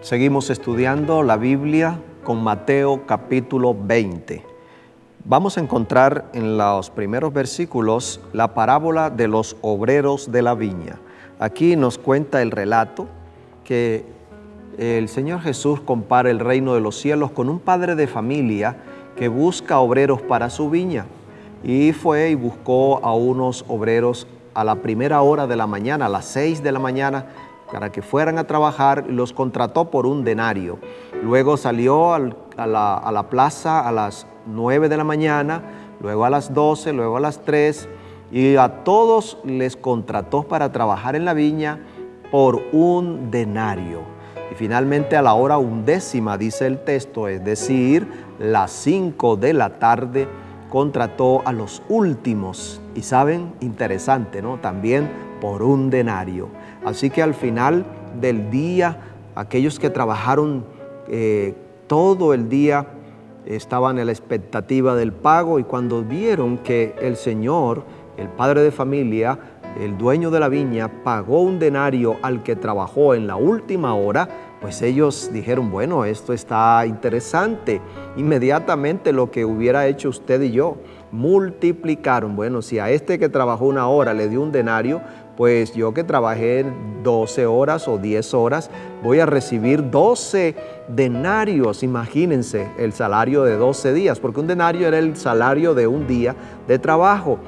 Seguimos estudiando la Biblia con Mateo capítulo 20. Vamos a encontrar en los primeros versículos la parábola de los obreros de la viña. Aquí nos cuenta el relato que el Señor Jesús compara el reino de los cielos con un padre de familia que busca obreros para su viña. Y fue y buscó a unos obreros a la primera hora de la mañana, a las 6 de la mañana, para que fueran a trabajar, y los contrató por un denario. Luego salió a la plaza a las 9 de la mañana, luego a las 12, luego a las 3, y a todos les contrató para trabajar en la viña por un denario. Y finalmente a la hora 11, dice el texto, es decir, las 5 de la tarde, contrató a los últimos. Y saben, interesante, ¿no? También por un denario. Así que al final del día, aquellos que trabajaron todo el día estaban en la expectativa del pago, y cuando vieron que el Señor, el padre de familia, el dueño de la viña, pagó un denario al que trabajó en la última hora, pues ellos dijeron, bueno, esto está interesante. Inmediatamente lo que hubiera hecho usted y yo, multiplicaron. Bueno, si a este que trabajó una hora le dio un denario, pues yo que trabajé 12 horas o 10 horas, voy a recibir 12 denarios. Imagínense el salario de 12 días, porque un denario era el salario de un día de trabajo.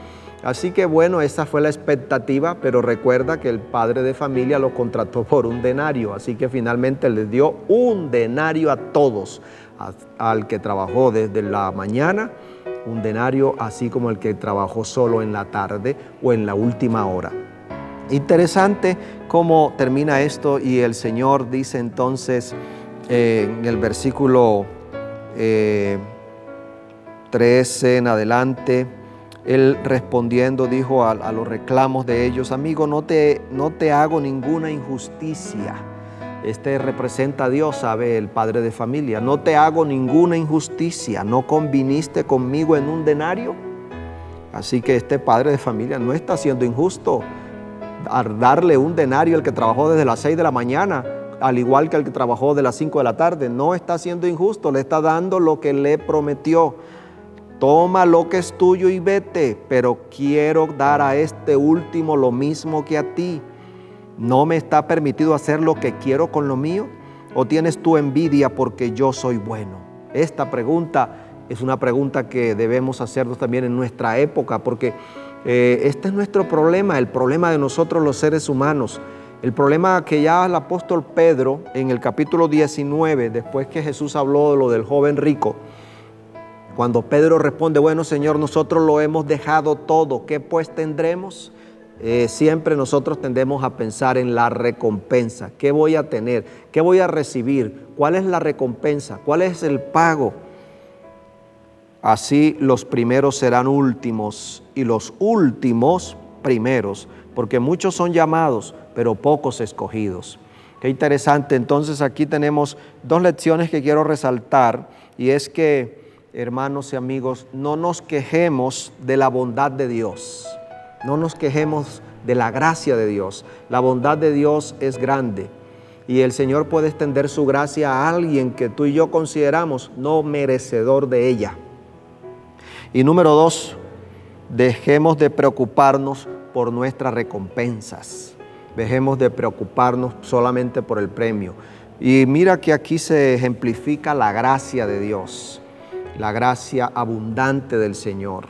Así que bueno, esa fue la expectativa, pero recuerda que el padre de familia lo contrató por un denario, así que finalmente les dio un denario a todos, al que trabajó desde la mañana, un denario, así como el que trabajó solo en la tarde o en la última hora. Interesante cómo termina esto, y el Señor dice entonces en el versículo 13 en adelante, Él respondiendo dijo a los reclamos de ellos, amigo, no te hago ninguna injusticia. Este representa a Dios, sabe, el padre de familia. No te hago ninguna injusticia, ¿no conviniste conmigo en un denario? Así que este padre de familia no está siendo injusto al darle un denario al que trabajó desde las 6 de la mañana, al igual que al que trabajó de las 5 de la tarde. No está siendo injusto, le está dando lo que le prometió. Toma lo que es tuyo y vete, pero quiero dar a este último lo mismo que a ti. ¿No me está permitido hacer lo que quiero con lo mío? ¿O tienes tú envidia porque yo soy bueno? Esta pregunta es una pregunta que debemos hacernos también en nuestra época, porque este es nuestro problema, el problema de nosotros los seres humanos. El problema que ya el apóstol Pedro en el capítulo 19, después que Jesús habló de lo del joven rico, cuando Pedro responde, bueno, Señor, nosotros lo hemos dejado todo, ¿qué pues tendremos? Siempre nosotros tendemos a pensar en la recompensa. ¿Qué voy a tener? ¿Qué voy a recibir? ¿Cuál es la recompensa? ¿Cuál es el pago? Así los primeros serán últimos y los últimos primeros, porque muchos son llamados, pero pocos escogidos. Qué interesante. Entonces aquí tenemos dos lecciones que quiero resaltar, y es que, hermanos y amigos, no nos quejemos de la bondad de Dios. No nos quejemos de la gracia de Dios. La bondad de Dios es grande, y el Señor puede extender su gracia a alguien que tú y yo consideramos no merecedor de ella. Y número 2, dejemos de preocuparnos por nuestras recompensas. Dejemos de preocuparnos solamente por el premio. Y mira que aquí se ejemplifica la gracia de Dios, la gracia abundante del Señor.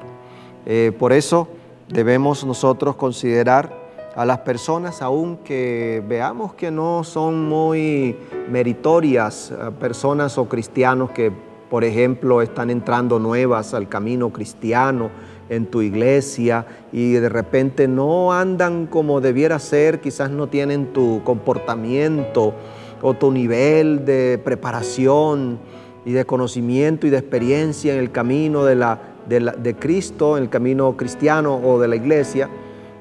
Por eso debemos nosotros considerar a las personas, aunque veamos que no son muy meritorias, personas o cristianos que, por ejemplo, están entrando nuevas al camino cristiano en tu iglesia y de repente no andan como debiera ser, quizás no tienen tu comportamiento o tu nivel de preparación y de conocimiento y de experiencia en el camino de Cristo, en el camino cristiano o de la iglesia.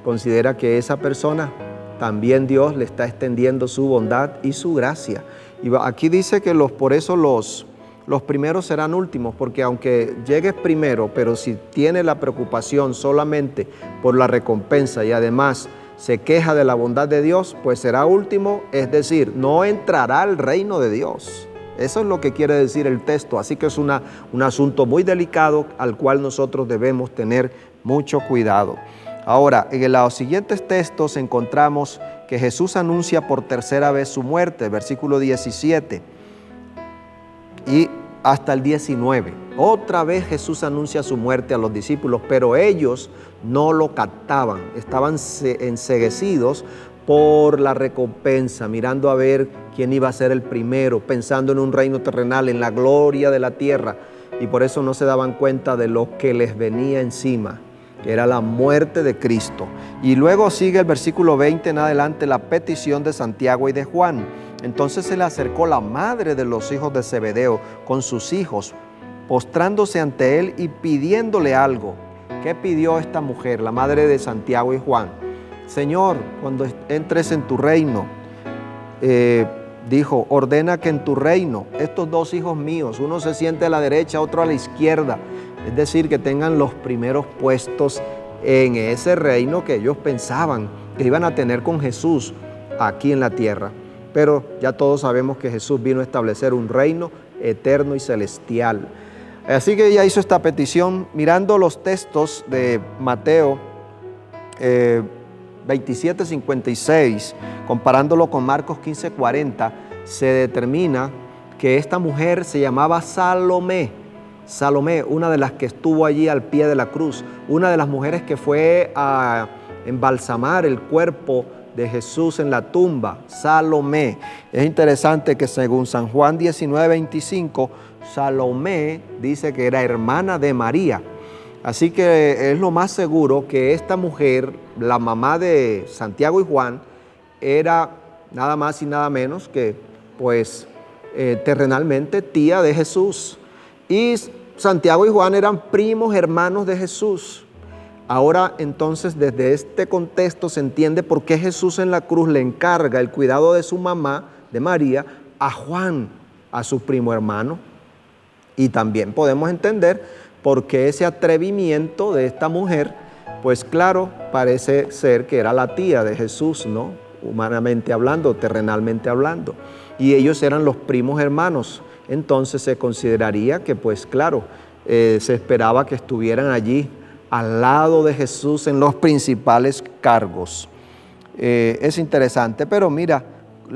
Considera que esa persona también Dios le está extendiendo su bondad y su gracia. Y aquí dice que por eso los primeros serán últimos, porque aunque llegues primero, pero si tienes la preocupación solamente por la recompensa y además se queja de la bondad de Dios, pues será último, es decir, no entrará al reino de Dios. Eso es lo que quiere decir el texto, así que es un asunto muy delicado al cual nosotros debemos tener mucho cuidado. Ahora, en los siguientes textos encontramos que Jesús anuncia por tercera vez su muerte, versículo 17 y hasta el 19. Otra vez Jesús anuncia su muerte a los discípulos, pero ellos no lo captaban, estaban enceguecidos por la recompensa, mirando a ver quién iba a ser el primero, pensando en un reino terrenal, en la gloria de la tierra, y por eso no se daban cuenta de lo que les venía encima, que era la muerte de Cristo. Y luego sigue el versículo 20 en adelante la petición de Santiago y de Juan. Entonces se le acercó la madre de los hijos de Zebedeo con sus hijos, postrándose ante él y pidiéndole algo. ¿Qué pidió esta mujer, la madre de Santiago y Juan? Señor, cuando entres en tu reino, dijo, ordena que en tu reino estos dos hijos míos, uno se siente a la derecha, otro a la izquierda, es decir, que tengan los primeros puestos en ese reino que ellos pensaban que iban a tener con Jesús aquí en la tierra. Pero ya todos sabemos que Jesús vino a establecer un reino eterno y celestial. Así que ella hizo esta petición mirando los textos de Mateo 27:56, comparándolo con Marcos 15:40, se determina que esta mujer se llamaba Salomé. Salomé, una de las que estuvo allí al pie de la cruz, una de las mujeres que fue a embalsamar el cuerpo de Jesús en la tumba, Salomé. Es interesante que según San Juan 19:25, Salomé dice que era hermana de María. Así que es lo más seguro que esta mujer, la mamá de Santiago y Juan, era nada más y nada menos que, terrenalmente tía de Jesús. Y Santiago y Juan eran primos hermanos de Jesús. Ahora entonces desde este contexto se entiende por qué Jesús en la cruz le encarga el cuidado de su mamá, de María, a Juan, a su primo hermano. Y también podemos entender por qué ese atrevimiento de esta mujer, pues claro, parece ser que era la tía de Jesús, ¿no? Humanamente hablando, terrenalmente hablando. Y ellos eran los primos hermanos. Entonces se consideraría que, pues claro, se esperaba que estuvieran allí al lado de Jesús en los principales cargos. Es interesante, pero mira,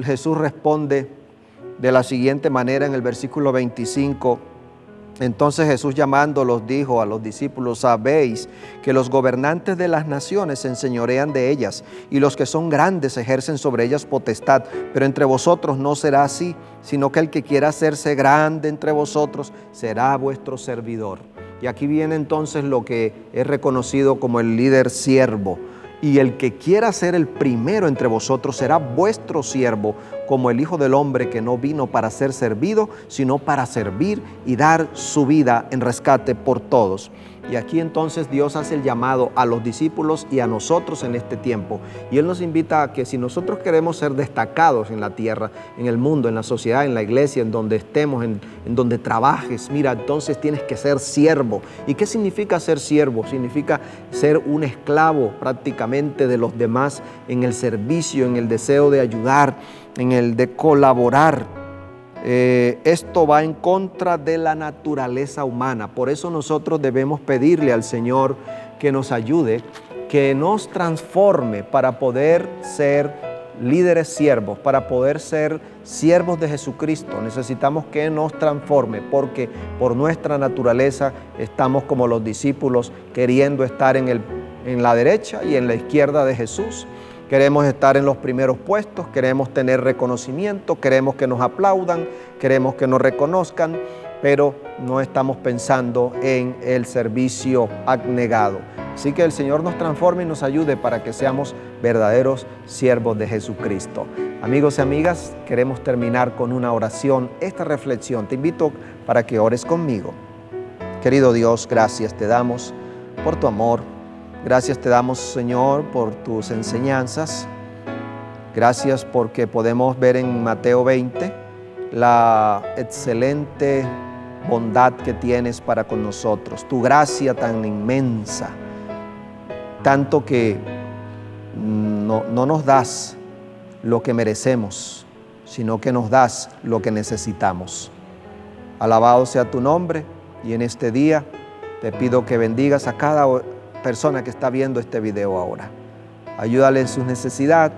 Jesús responde de la siguiente manera en el versículo 25. Entonces Jesús llamándolos dijo a los discípulos, sabéis que los gobernantes de las naciones se enseñorean de ellas y los que son grandes ejercen sobre ellas potestad, pero entre vosotros no será así, sino que el que quiera hacerse grande entre vosotros será vuestro servidor. Y aquí viene entonces lo que es reconocido como el líder siervo. Y el que quiera ser el primero entre vosotros será vuestro siervo, como el Hijo del Hombre que no vino para ser servido, sino para servir y dar su vida en rescate por todos. Y aquí entonces Dios hace el llamado a los discípulos y a nosotros en este tiempo. Y Él nos invita a que si nosotros queremos ser destacados en la tierra, en el mundo, en la sociedad, en la iglesia, en donde estemos, en donde trabajes, mira, entonces tienes que ser siervo. ¿Y qué significa ser siervo? Significa ser un esclavo prácticamente de los demás en el servicio, en el deseo de ayudar, en el de colaborar. Esto va en contra de la naturaleza humana. Por eso nosotros debemos pedirle al Señor que nos ayude, que nos transforme para poder ser líderes siervos, para poder ser siervos de Jesucristo. Necesitamos que nos transforme, porque por nuestra naturaleza estamos como los discípulos queriendo estar en la derecha y en la izquierda de Jesús. Queremos estar en los primeros puestos, queremos tener reconocimiento, queremos que nos aplaudan, queremos que nos reconozcan, pero no estamos pensando en el servicio abnegado. Así que el Señor nos transforme y nos ayude para que seamos verdaderos siervos de Jesucristo. Amigos y amigas, queremos terminar con una oración, esta reflexión. Te invito para que ores conmigo. Querido Dios, gracias te damos por tu amor. Gracias te damos, Señor, por tus enseñanzas. Gracias porque podemos ver en Mateo 20 la excelente bondad que tienes para con nosotros, tu gracia tan inmensa, tanto que no nos das lo que merecemos, sino que nos das lo que necesitamos. Alabado sea tu nombre, y en este día te pido que bendigas a cada persona que está viendo este video ahora. Ayúdale en su necesidad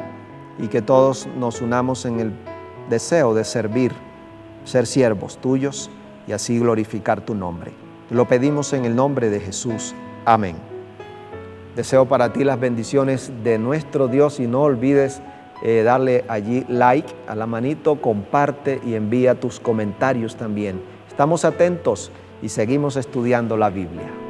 y que todos nos unamos en el deseo de servir, ser siervos tuyos y así glorificar tu nombre. Te lo pedimos en el nombre de Jesús. Amén. Deseo para ti las bendiciones de nuestro Dios y no olvides darle allí like a la manito, comparte y envía tus comentarios también. Estamos atentos y seguimos estudiando la Biblia.